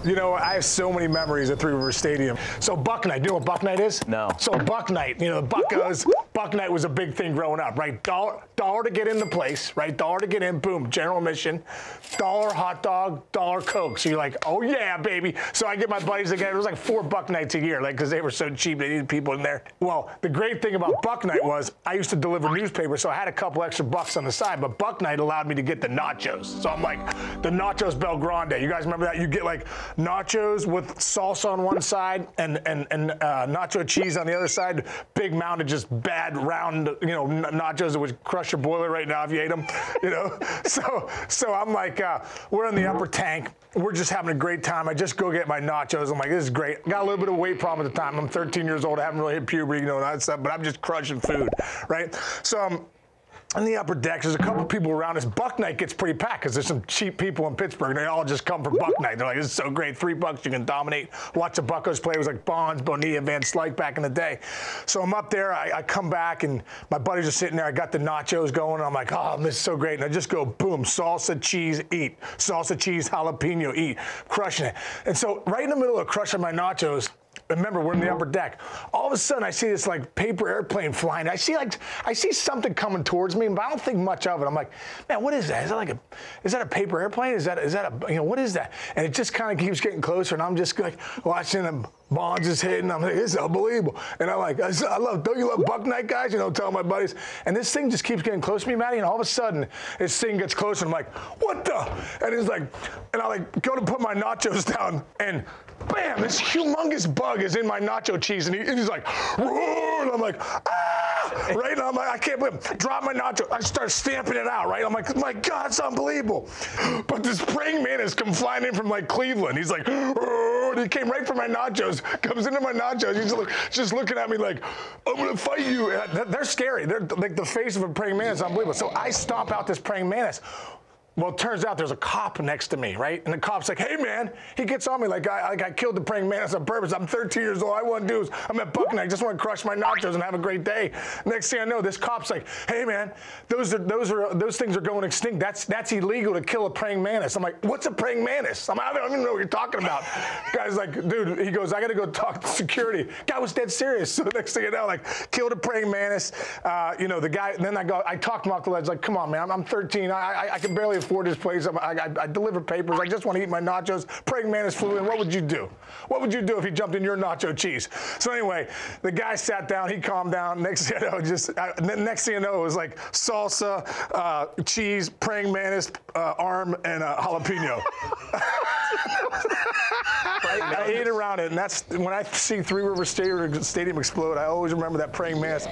You know, I have so many memories at Three River Stadium. So Buck Night, you know what Buck Night is? No. So Buck Night, you know, Buck Night was a big thing growing up, right? Dollar to get in the place, right? Dollar to get in, boom, general admission. Dollar hot dog, dollar Coke. So you're like, oh yeah, baby. So I get my buddies again. It was like 4 Buck Nights a year, like, because they were so cheap, they needed people in there. Well, the great thing about Buck Night was I used to deliver newspapers, so I had a couple extra bucks on the side, but Buck Night allowed me to get the nachos. So I'm like, the nachos Bel Grande. You guys remember that? You get like nachos with salsa on one side and nacho cheese on the other side. Big mound of just bad round, you know, nachos that would crush your boiler right now if you ate them, you know. So I'm like, we're in the upper tank. We're just having a great time. I just go get my nachos. I'm like, this is great. Got a little bit of weight problem at the time. I'm 13 years old. I haven't really hit puberty, you know, that stuff, but I'm just crushing food, right? So on the upper deck, there's a couple people around us. Buck Night gets pretty packed because there's some cheap people in Pittsburgh. They all just come for Buck Night. They're like, this is so great. $3, you can dominate. Watch the Buccos play. It was like Bonds, Bonilla, Van Slyke back in the day. So I'm up there. I come back, and my buddies are sitting there. I got the nachos going. And I'm like, oh, this is so great. And I just go, boom, salsa, cheese, eat. Salsa, cheese, jalapeno, eat. Crushing it. And so right in the middle of crushing my nachos, remember, we're in the upper deck. All of a sudden, I see this like paper airplane flying. I see something coming towards me, but I don't think much of it. I'm like, man, what is that? Is that a paper airplane? Is that a, you know, what is that? And it just kind of keeps getting closer, and I'm just like watching them. Bonds is hitting. I'm like, this is unbelievable. And I'm like, don't you love Buck Night, guys? You know, telling my buddies. And this thing just keeps getting close to me, Matty. And all of a sudden, this thing gets closer. And I'm like, what the? And it's like, and I like go to put my nachos down, and bam, this humongous bug is in my nacho cheese, and he's like, roar, and I'm like, ah, right? And I'm like, I can't believe it. Drop my nacho. I start stamping it out, right? I'm like, my God, it's unbelievable. But this praying mantis come flying in from like Cleveland. He's like, roar, and he came right for my nachos, comes into my nachos. He's just looking at me like, I'm gonna fight you. And they're scary. They're like the face of a praying mantis, unbelievable. So I stomp out this praying mantis. Well, it turns out there's a cop next to me, right? And the cop's like, hey, man. He gets on me like I killed the praying mantis on purpose. I'm 13 years old. All I want to do is, I'm at Buck Night. I just want to crush my nachos and have a great day. Next thing I know, this cop's like, hey, man, those things are going extinct. That's illegal to kill a praying mantis. I'm like, what's a praying mantis? I don't even know what you're talking about. Guy's like, dude, he goes, I got to go talk to security. Guy was dead serious. So next thing you know, like, killed a praying mantis. You know, the guy, then I talked him off the ledge, like, come on, man, I'm 13. I can barely afford this place. I deliver papers. I just want to eat my nachos. Praying mantis flew in. What would you do? What would you do if he jumped in your nacho cheese? So anyway, the guy sat down. He calmed down. Next thing you know, next thing you know, it was like salsa, cheese, praying mantis, arm, and jalapeno. I ate around it, and that's when I see Three River Stadium explode. I always remember that praying mantis.